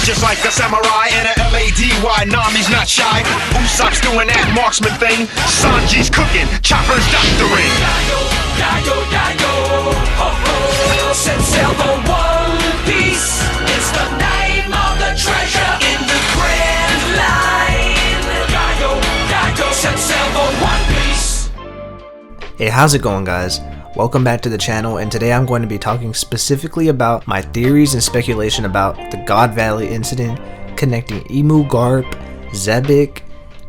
just like a samurai and a lady. Nami's not shy. Usopp's doing that marksman thing. Sanji's cooking, Chopper's doctoring. Set sail for One Piece. It's the name of the treasure in the Grand Line. Set sail for One Piece. Hey, how's it going, guys? Welcome back to the channel, and today I'm going to be talking specifically about my theories and speculation about the God Valley incident connecting Emu, Garp, Xebec,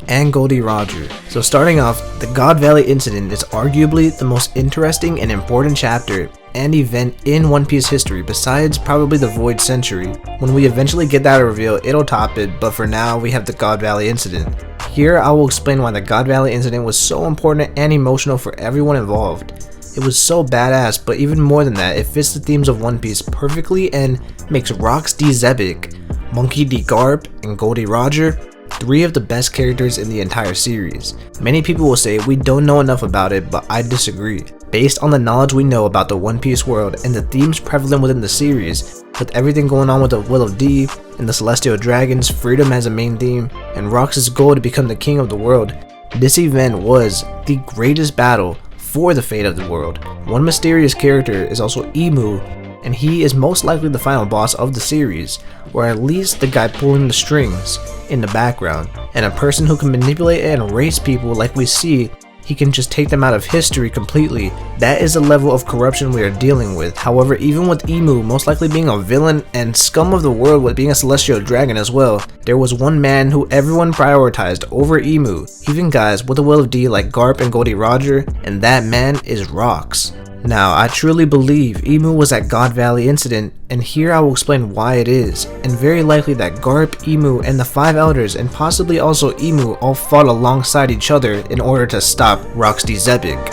and Gol D Roger. So starting off, the God Valley incident is arguably the most interesting and important chapter and event in One Piece history, besides probably the Void Century. When we eventually get that reveal, it'll top it, but for now we have the God Valley incident. Here I will explain why the God Valley incident was so important and emotional for everyone involved. It was so badass, but even more than that, it fits the themes of One Piece perfectly and makes Rox D Xebec, Monkey D Garp, and Gol D Roger three of the best characters in the entire series. Many people will say we don't know enough about it, but I disagree. Based on the knowledge we know about the One Piece world and the themes prevalent within the series, with everything going on with the Will of D and the Celestial Dragons, freedom as a main theme, and Rox's goal to become the king of the world, this event was the greatest battle for the fate of the world. One mysterious character is also Emu, and he is most likely the final boss of the series, or at least the guy pulling the strings in the background, and a person who can manipulate and erase people like we see. He can just take them out of history completely. That is the level of corruption we are dealing with. However, even with Emu most likely being a villain and scum of the world with being a celestial dragon as well, there was one man who everyone prioritized over Emu, even guys with the Will of D like Garp and Gol D Roger, and that man is Rox. Now, I truly believe Emu was at God Valley incident, and here I will explain why it is, and very likely that Garp, Emu, and the Five Elders, and possibly also Emu, all fought alongside each other in order to stop Rox D Xebec.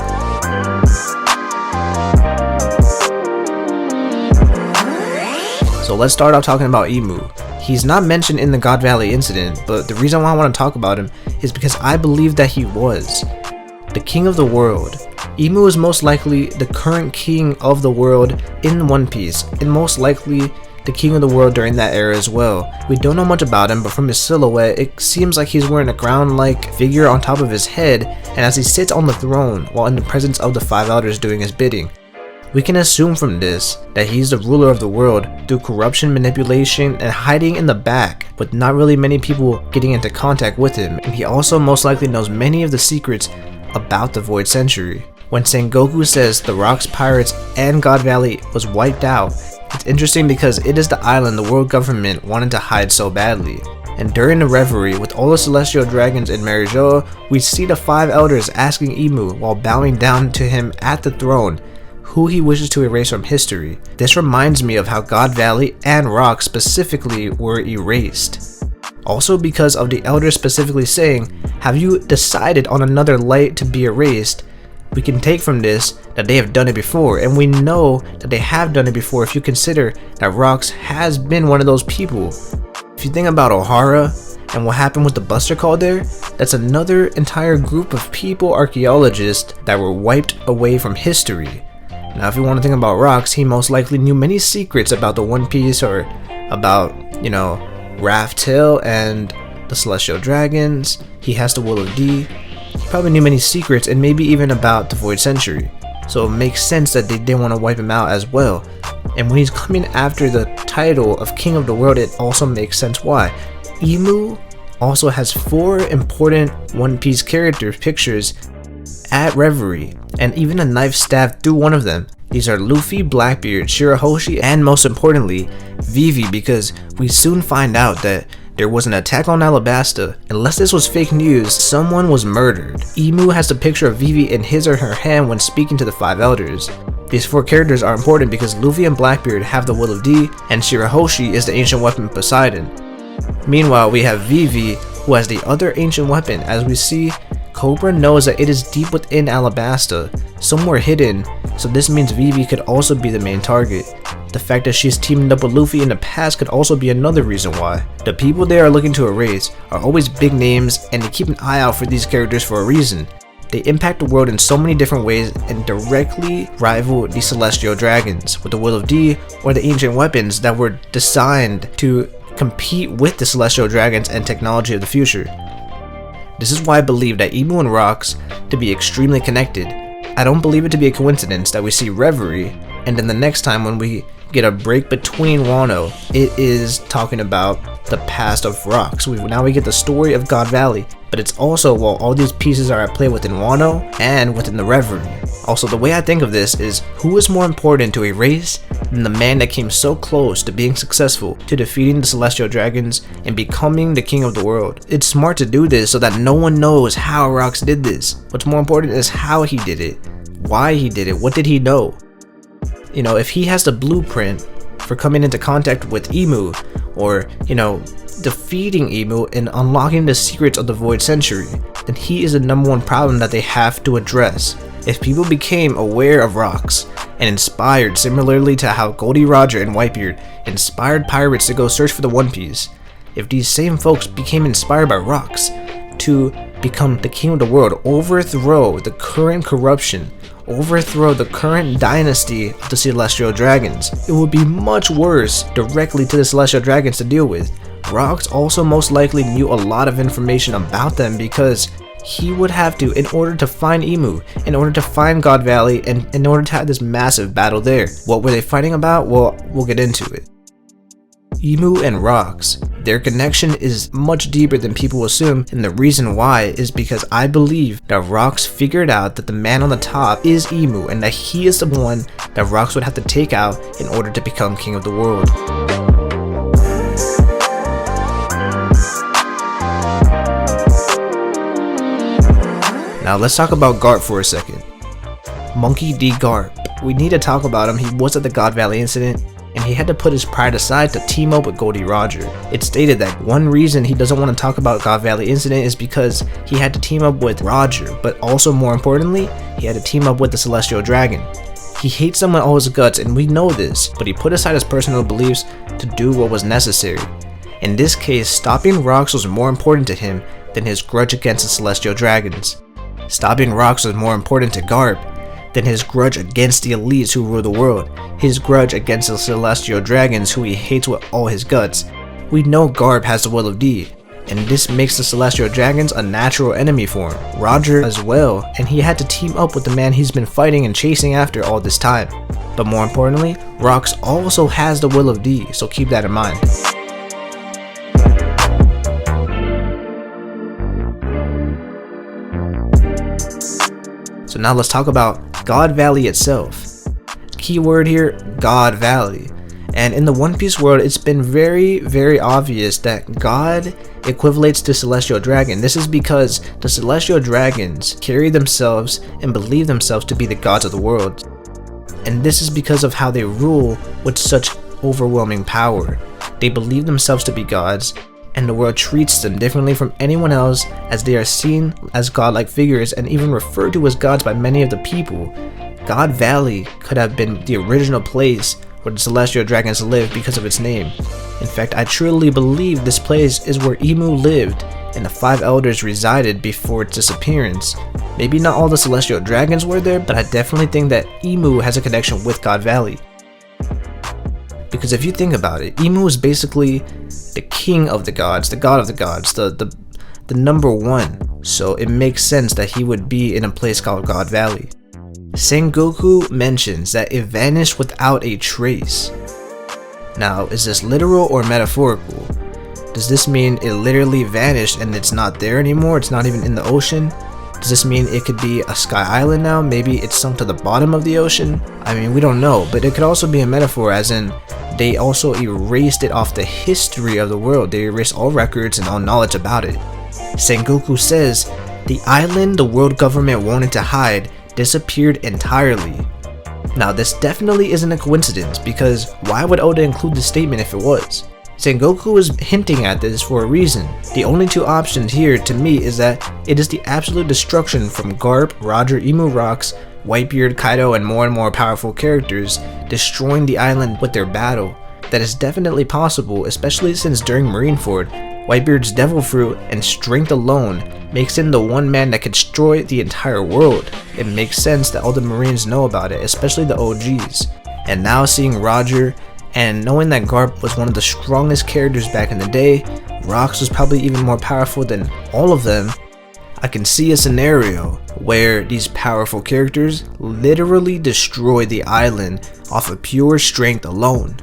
So let's start off talking about Emu. He's not mentioned in the God Valley incident, but the reason why I want to talk about him is because I believe that he was the king of the world. Emu is most likely the current king of the world in One Piece, and most likely the king of the world during that era as well. We don't know much about him, but from his silhouette, it seems like he's wearing a crown-like figure on top of his head, and as he sits on the throne while in the presence of the Five Elders doing his bidding. We can assume from this that he's the ruler of the world through corruption, manipulation, and hiding in the back, with not really many people getting into contact with him, and he also most likely knows many of the secrets about the Void Century. When Sengoku says the Rocks, Pirates, and God Valley was wiped out, it's interesting because it is the island the world government wanted to hide so badly. And during the reverie with all the celestial dragons in Marijoa, we see the Five Elders asking Emu while bowing down to him at the throne who he wishes to erase from history. This reminds me of how God Valley and Rock specifically were erased. Also because of the Elders specifically saying, "Have you decided on another light to be erased?" We can take from this that they have done it before, and we know that they have done it before if you consider that Rox has been one of those people. If you think about O'Hara and what happened with the Buster Call there, that's another entire group of people, archaeologists, that were wiped away from history. Now if you want to think about Rox, he most likely knew many secrets about the One Piece, or about, Raft Hill and the Celestial Dragons. He has the Will of D. He probably knew many secrets, and maybe even about the Void Century. So it makes sense that they didn't want to wipe him out as well. And when he's coming after the title of King of the World, it also makes sense why. Emu also has 4 important One Piece character pictures at Reverie, and even a knife stabbed through one of them. These are Luffy, Blackbeard, Shirahoshi, and most importantly, Vivi, because we soon find out that there was an attack on Alabasta. Unless this was fake news, someone was murdered. Emu has the picture of Vivi in his or her hand when speaking to the Five Elders. These 4 characters are important because Luffy and Blackbeard have the Will of D, and Shirahoshi is the ancient weapon Poseidon. Meanwhile, we have Vivi, who has the other ancient weapon. As we see, Cobra knows that it is deep within Alabasta, somewhere hidden, so this means Vivi could also be the main target. The fact that she's teamed up with Luffy in the past could also be another reason why. The people they are looking to erase are always big names, and they keep an eye out for these characters for a reason. They impact the world in so many different ways and directly rival the Celestial Dragons with the Will of D, or the ancient weapons that were designed to compete with the celestial dragons and technology of the future. This is why I believe that Emu and Rox to be extremely connected. I don't believe it to be a coincidence that we see Reverie, and then the next time when we get a break between Wano, it is talking about the past of Rox. Now we get the story of God Valley, but it's also while all these pieces are at play within Wano and within the Reverie. Also, the way I think of this is, who is more important to a race than the man that came so close to being successful, to defeating the celestial dragons and becoming the king of the world? It's smart to do this so that no one knows how Rox did this. What's more important is how he did it, why he did it, what did he know? You know, if he has the blueprint for coming into contact with Emu, or, you know, defeating Emu and unlocking the secrets of the Void Century, then he is the #1 problem that they have to address. If people became aware of Rox and inspired, similarly to how Gol D Roger and Whitebeard inspired pirates to go search for the One Piece, if these same folks became inspired by Rox to become the king of the world, overthrow the current corruption, overthrow the current dynasty of the celestial dragons, it would be much worse directly to the celestial dragons to deal with. Rox also most likely knew a lot of information about them because he would have to, in order to find Emu, in order to find God Valley, and in order to have this massive battle there. What were they fighting about? Well, we'll get into it. Emu and Rox, their connection is much deeper than people assume, and the reason why is because I believe that Rox figured out that the man on the top is Emu, and that he is the one that Rox would have to take out in order to become king of the world. Now let's talk about Garp for a second. Monkey D. Garp. We need to talk about him. He was at the God Valley incident, and he had to put his pride aside to team up with Gol D Roger. It's stated that one reason he doesn't want to talk about God Valley incident is because he had to team up with Roger, but also more importantly, he had to team up with the Celestial Dragon. He hates them with all his guts, and we know this, but he put aside his personal beliefs to do what was necessary. In this case, stopping Rox was more important to him than his grudge against the Celestial Dragons. Stopping Rox was more important to Garp than his grudge against the elites who rule the world, his grudge against the celestial dragons who he hates with all his guts. We know Garp has the will of D, and this makes the celestial dragons a natural enemy for him. Roger as well, and he had to team up with the man he's been fighting and chasing after all this time. But more importantly, Rox also has the will of D, so keep that in mind. So now let's talk about God Valley itself. Keyword here, God Valley. And in the One Piece world, it's been very obvious that God equivalates to Celestial Dragon. This is because the Celestial Dragons carry themselves and believe themselves to be the gods of the world. And this is because of how they rule with such overwhelming power. They believe themselves to be gods, and the world treats them differently from anyone else, as they are seen as godlike figures and even referred to as gods by many of the people. God Valley could have been the original place where the celestial dragons lived because of its name. In fact, I truly believe this place is where Emu lived and the 5 elders resided before its disappearance. Maybe not all the celestial dragons were there, but I definitely think that Emu has a connection with God Valley. Because if you think about it, Emu is basically the king of the gods, the god of the gods, the #1. So it makes sense that he would be in a place called God Valley. Sengoku mentions that it vanished without a trace. Now, is this literal or metaphorical? Does this mean it literally vanished and it's not there anymore? It's not even in the ocean? Does this mean it could be a sky island now? Maybe it's sunk to the bottom of the ocean? I mean, we don't know, but it could also be a metaphor, as in they also erased it off the history of the world. They erased all records and all knowledge about it. Sengoku says, the island the world government wanted to hide disappeared entirely. Now, this definitely isn't a coincidence, because why would Oda include this statement if it was? Sengoku was hinting at this for a reason. The only 2 options here to me is that it is the absolute destruction from Garp, Roger, Emu, Rox, Whitebeard, Kaido, and more powerful characters destroying the island with their battle. That is definitely possible, especially since during Marineford, Whitebeard's devil fruit and strength alone makes him the one man that could destroy the entire world. It makes sense that all the Marines know about it, especially the OGs. And now seeing Roger And knowing that Garp was one of the strongest characters back in the day, Rox was probably even more powerful than all of them, I can see a scenario where these powerful characters literally destroy the island off of pure strength alone.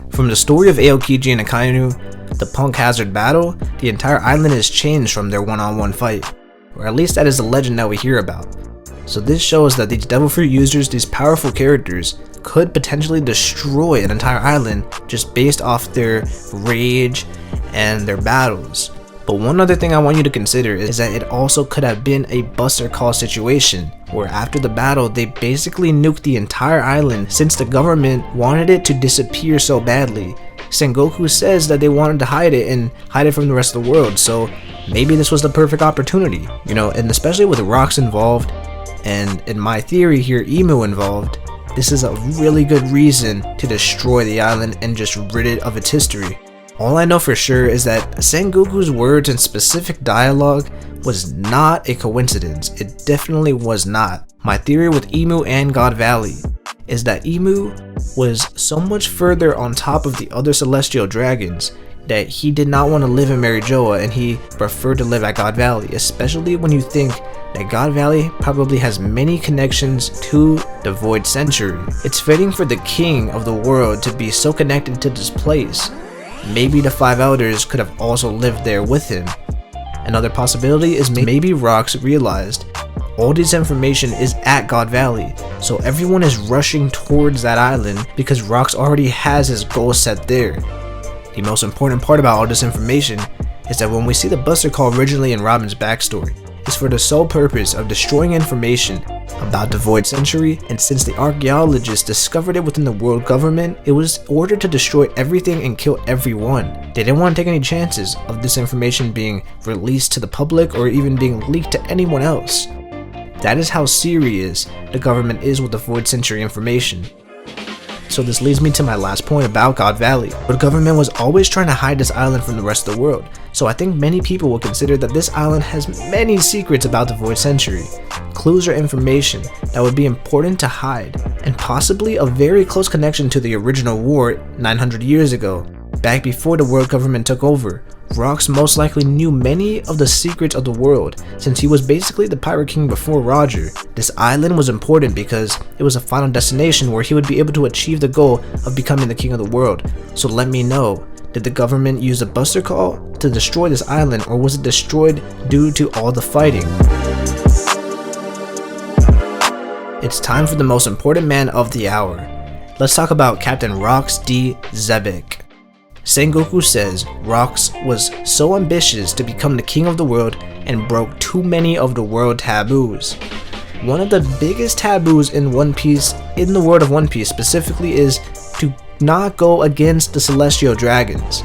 From the story of Aokiji and Akainu, the Punk Hazard battle, the entire island is changed from their one-on-one fight, or at least that is the legend that we hear about. So this shows that these Devil Fruit users, these powerful characters, could potentially destroy an entire island just based off their rage and their battles. But one other thing I want you to consider is that it also could have been a Buster Call situation, where after the battle they basically nuked the entire island since the government wanted it to disappear so badly. Sengoku says that they wanted to hide it from the rest of the world, so maybe this was the perfect opportunity, and especially with Rox involved, and in my theory here, Emu involved, this is a really good reason to destroy the island and just rid it of its history. All I know for sure is that Sengoku's words and specific dialogue was not a coincidence. It definitely was not. My theory with Emu and God Valley is that Emu was so much further on top of the other celestial dragons that he did not want to live in Marijoa and he preferred to live at God Valley, especially when you think that God Valley probably has many connections to the Void Century. It's fitting for the king of the world to be so connected to this place. Maybe the 5 elders could have also lived there with him. Another possibility is maybe Rox realized all this information is at God Valley, so everyone is rushing towards that island because Rox already has his goal set there. The most important part about all this information is that when we see the Buster Call originally in Robin's backstory, it's for the sole purpose of destroying information about the Void Century, and since the archaeologists discovered it within the world government, it was ordered to destroy everything and kill everyone. They didn't want to take any chances of this information being released to the public or even being leaked to anyone else. That is how serious the government is with the Void Century information. So this leads me to my last point about God Valley. The government was always trying to hide this island from the rest of the world, so I think many people will consider that this island has many secrets about the Void Century, clues or information that would be important to hide, and possibly a very close connection to the original war 900 years ago, back before the world government took over. Rox most likely knew many of the secrets of the world, since he was basically the Pirate King before Roger. This island was important because it was a final destination where he would be able to achieve the goal of becoming the king of the world. So let me know, did the government use a Buster Call to destroy this island, or was it destroyed due to all the fighting? It's time for the most important man of the hour. Let's talk about Captain Rox D. Xebec. Sengoku says Rox was so ambitious to become the king of the world and broke too many of the world taboos. One of the biggest taboos in One Piece, in the world of One Piece specifically, is to not go against the celestial dragons.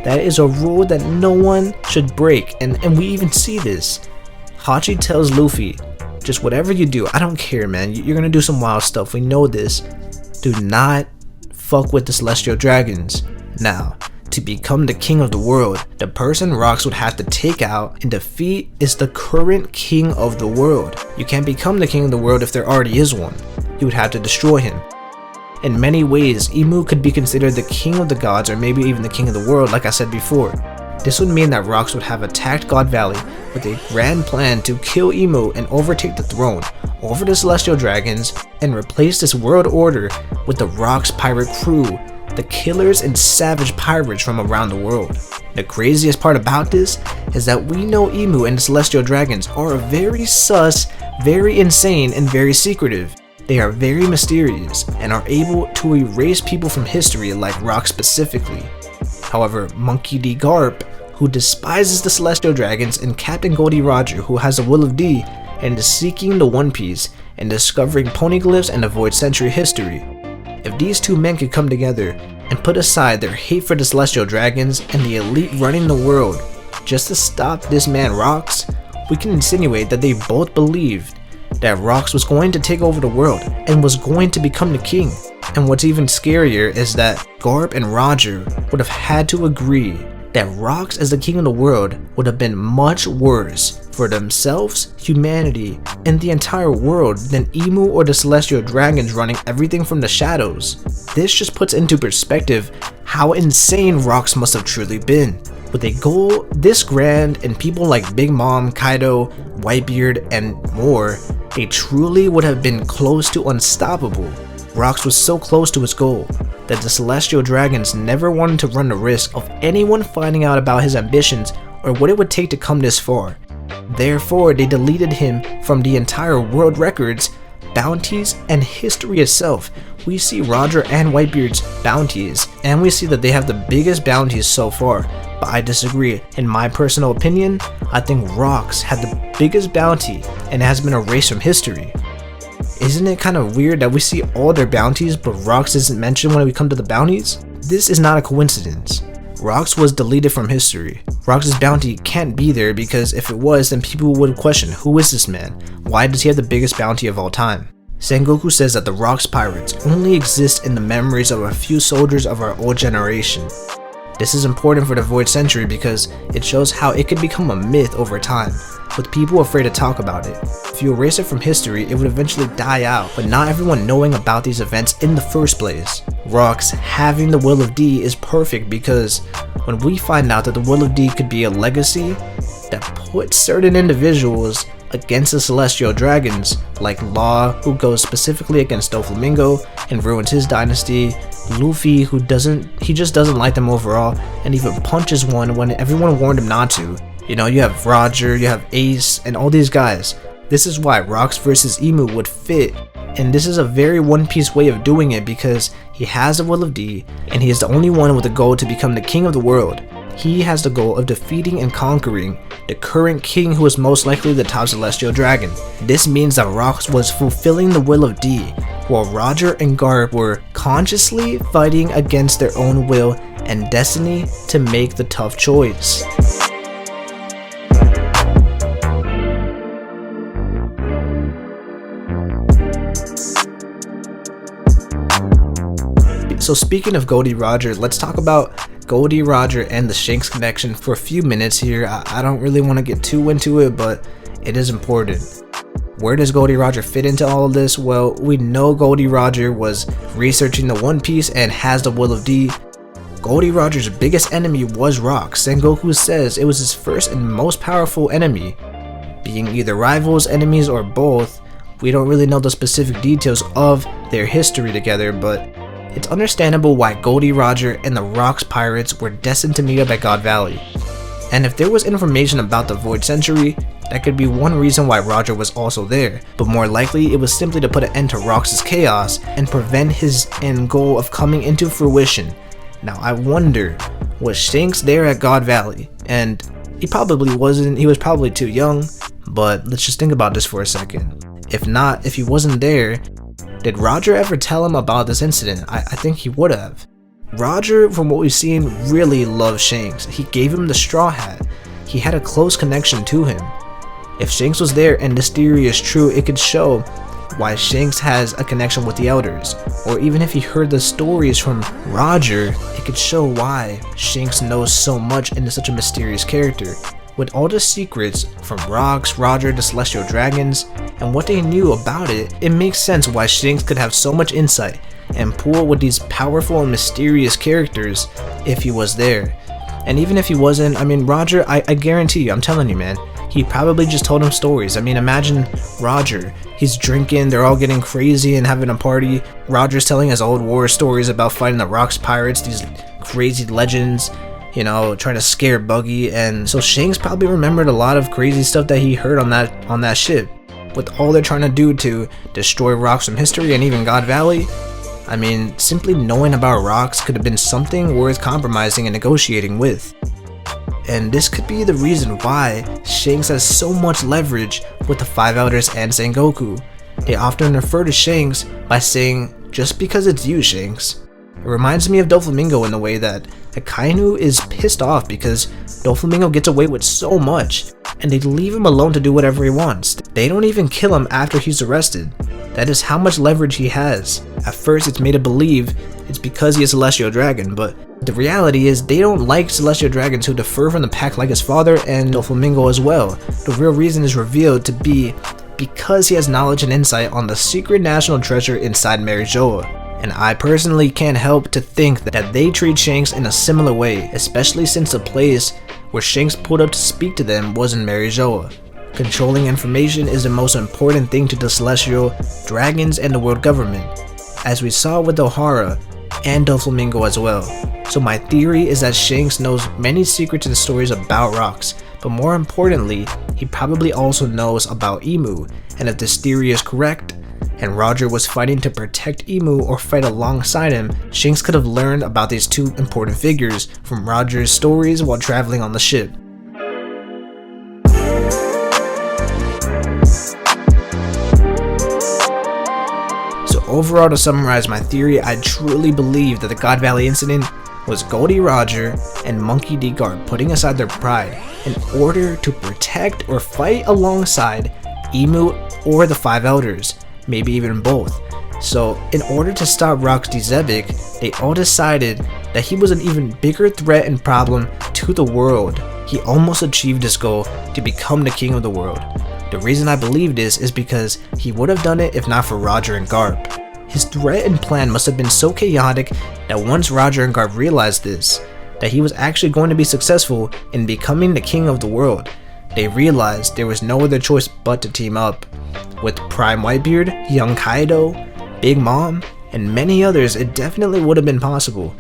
That is a rule that no one should break, and we even see this. Hachi tells Luffy, just whatever you do, I don't care, man, you're gonna do some wild stuff, we know this. Do not fuck with the celestial dragons. Now, to become the king of the world, the person Rox would have to take out and defeat is the current king of the world. You can't become the king of the world if there already is one. You would have to destroy him. In many ways, Emu could be considered the king of the gods, or maybe even the king of the world, like I said before. This would mean that Rox would have attacked God Valley with a grand plan to kill Emu and overtake the throne over the celestial dragons and replace this world order with the Rox pirate crew, the killers and savage pirates from around the world. The craziest part about this is that we know Emu and the celestial dragons are very sus, very insane, and very secretive. They are very mysterious and are able to erase people from history, like Rox specifically. However, Monkey D. Garp, who despises the celestial dragons, and Captain Gol D Roger, who has the will of D and is seeking the One Piece and discovering poneglyphs and the Void Century history. If these two men could come together and put aside their hate for the celestial dragons and the elite running the world just to stop this man Rox, we can insinuate that they both believed that Rox was going to take over the world and was going to become the king. And what's even scarier is that Garp and Roger would have had to agree that Rox as the king of the world would have been much worse for themselves, humanity, and the entire world than Emu or the celestial dragons running everything from the shadows. This just puts into perspective how insane Rox must have truly been. With a goal this grand and people like Big Mom, Kaido, Whitebeard, and more, they truly would have been close to unstoppable. Rox was so close to his goal that the celestial dragons never wanted to run the risk of anyone finding out about his ambitions or what it would take to come this far. Therefore, they deleted him from the entire world records, bounties, and history itself. We see Roger and Whitebeard's bounties, and we see that they have the biggest bounties so far, but I disagree. In my personal opinion, I think Rox had the biggest bounty and has been erased from history. Isn't it kind of weird that we see all their bounties but Rox isn't mentioned when we come to the bounties? This is not a coincidence. Rox was deleted from history. Rox's bounty can't be there because if it was, then people would question, who is this man? Why does he have the biggest bounty of all time? Sengoku says that the Rox pirates only exist in the memories of a few soldiers of our old generation. This is important for the Void Century because it shows how it could become a myth over time, with people afraid to talk about it. If you erase it from history, it would eventually die out, but not everyone knowing about these events in the first place. Rox having the Will of D is perfect because when we find out that the Will of D could be a legacy that puts certain individuals against the celestial dragons, like Law, who goes specifically against Doflamingo and ruins his dynasty, Luffy, who just doesn't like them overall and even punches one when everyone warned him not to. You know, you have Roger, you have Ace, and all these guys. This is why Rox versus Emu would fit, and this is a very One Piece way of doing it because he has the Will of D, and he is the only one with a goal to become the king of the world. He has the goal of defeating and conquering the current king who is most likely the top celestial dragon. This means that Rox was fulfilling the Will of D, while Roger and Garp were consciously fighting against their own will and destiny to make the tough choice. So speaking of Gol D Roger, let's talk about Gol D Roger and the Shanks connection for a few minutes here. I don't really want to get too into it, but it is important. Where does Gol D Roger fit into all of this? Well, we know Gol D Roger was researching the One Piece and has the Will of D. Gol D Roger's biggest enemy was Rox. Sengoku says it was his first and most powerful enemy, being either rivals, enemies, or both. We don't really know the specific details of their history together, but it's understandable why Gol D Roger and the Rox pirates were destined to meet up at God Valley. And if there was information about the Void Century, that could be one reason why Roger was also there, but more likely it was simply to put an end to Rox's chaos and prevent his end goal of coming into fruition. Now I wonder, was Shanks there at God Valley? And he probably wasn't, he was probably too young, but let's just think about this for a second. If not, if he wasn't there, did Roger ever tell him about this incident? I think he would have. Roger, from what we've seen, really loves Shanks. He gave him the straw hat. He had a close connection to him. If Shanks was there and this theory is true, it could show why Shanks has a connection with the elders. Or even if he heard the stories from Roger, it could show why Shanks knows so much and is such a mysterious character. With all the secrets from Rox, Roger, the Celestial Dragons, and what they knew about it, it makes sense why Shanks could have so much insight and pool with these powerful and mysterious characters if he was there. And even if he wasn't, I mean, Roger, I guarantee you, I'm telling you, man, he probably just told him stories. I mean, imagine Roger, he's drinking, they're all getting crazy and having a party. Roger's telling his old war stories about fighting the Rox pirates, these crazy legends, you know, trying to scare Buggy. And so Shanks probably remembered a lot of crazy stuff that he heard on that ship. With all they're trying to do to destroy Rox from history and even God Valley, I mean, simply knowing about Rox could have been something worth compromising and negotiating with. And this could be the reason why Shanks has so much leverage with the Five Elders and Sengoku. They often refer to Shanks by saying, just because it's you, Shanks. It reminds me of Doflamingo in the way that Akainu is pissed off because Doflamingo gets away with so much, and they leave him alone to do whatever he wants. They don't even kill him after he's arrested. That is how much leverage he has. At first it's made to believe it's because he is a Celestial Dragon, but The reality is they don't like celestial dragons who differ from the pack like his father and Doflamingo as well. The real reason is revealed to be because he has knowledge and insight on the secret national treasure inside Marijoa. And I personally can't help to think that they treat Shanks in a similar way, especially since the place where Shanks pulled up to speak to them was in Marijoa. Controlling information is the most important thing to the celestial dragons and the world government, as we saw with O'Hara and Doflamingo as well. So my theory is that Shanks knows many secrets and stories about rocks, but more importantly, he probably also knows about Emu, and if this theory is correct, and Roger was fighting to protect Emu or fight alongside him, Shanks could have learned about these two important figures from Roger's stories while traveling on the ship. So overall, to summarize my theory, I truly believe that the God Valley incident was Gol D Roger and Monkey D Garp putting aside their pride in order to protect or fight alongside Emu or the Five Elders, maybe even both. So in order to stop Xebec, they all decided that he was an even bigger threat and problem to the world. He almost achieved his goal to become the king of the world. The reason I believe this is because he would have done it if not for Roger and Garp. His threat and plan must have been so chaotic that once Roger and Garp realized this, that he was actually going to be successful in becoming the king of the world, they realized there was no other choice but to team up. With Prime Whitebeard, Young Kaido, Big Mom, and many others, it definitely would have been possible.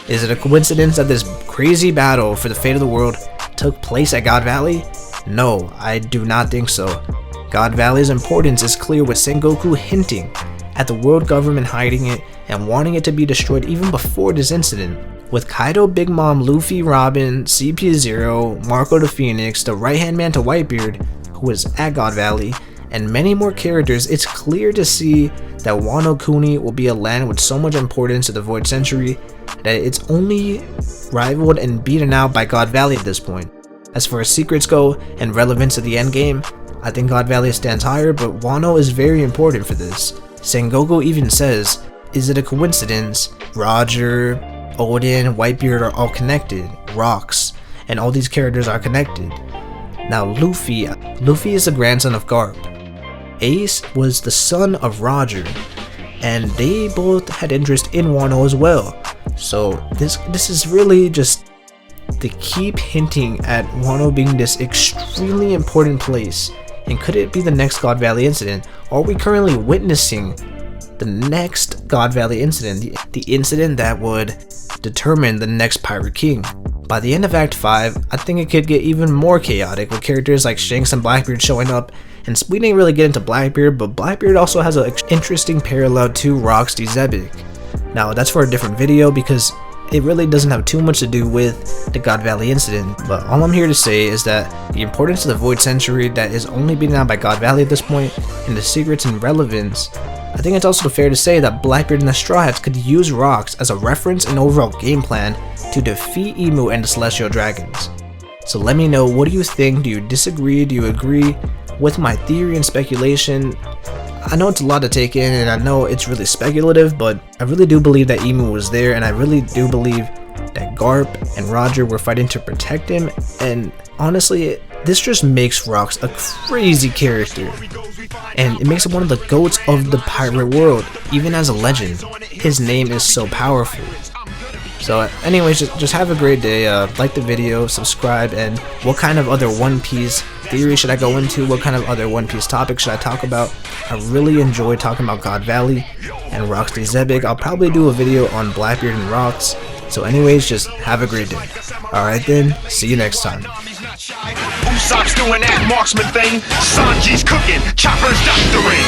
Is it a coincidence that this crazy battle for the fate of the world took place at God Valley? No, I do not think so. God Valley's importance is clear with Sengoku hinting at the world government hiding it and wanting it to be destroyed even before this incident. With Kaido, Big Mom, Luffy, Robin, CP0, Marco the Phoenix, the right hand man to Whitebeard, who is at God Valley, and many more characters, it's clear to see that Wano Kuni will be a land with so much importance to the Void Century that it's only rivaled and beaten out by God Valley at this point. As far as secrets go and relevance to the endgame, I think God Valley stands higher, but Wano is very important for this. Sengoku even says, is it a coincidence? Roger, Odin, Whitebeard are all connected, rocks, and all these characters are connected. Now Luffy is the grandson of Garp. Ace was the son of Roger, and they both had interest in Wano as well. So this is really just to keep hinting at Wano being this extremely important place. And could it be the next God Valley incident? Are we currently witnessing the next God Valley incident? The incident that would determine the next Pirate King. By the end of Act 5, I think it could get even more chaotic with characters like Shanks and Blackbeard showing up. And we didn't really get into Blackbeard, but Blackbeard also has an interesting parallel to Xebec. Now that's for a different video because it really doesn't have too much to do with the God Valley incident, but all I'm here to say is that the importance of the Void Century that is only beaten out by God Valley at this point, and the secrets and relevance, I think it's also fair to say that Blackbeard and the Straw Hats could use rocks as a reference and overall game plan to defeat Emu and the Celestial Dragons. So let me know, what do you think? Do you disagree? Do you agree with my theory and speculation? I know it's a lot to take in, and I know it's really speculative, but I really do believe that Emu was there, and I really do believe that Garp and Roger were fighting to protect him, and honestly, this just makes Rocks a crazy character, and it makes him one of the GOATs of the pirate world, even as a legend. His name is so powerful. So anyways, just have a great day, like the video, subscribe, and what kind of other One Piece theory should I go into? What kind of other One Piece topics should I talk about? I really enjoy talking about God Valley and Xebec. I'll probably do a video on Blackbeard and Rocks. So anyways, just have a great day. Alright then, see you next time. Usopp's doing that marksman thing. Sanji's cooking, Chopper's doctoring.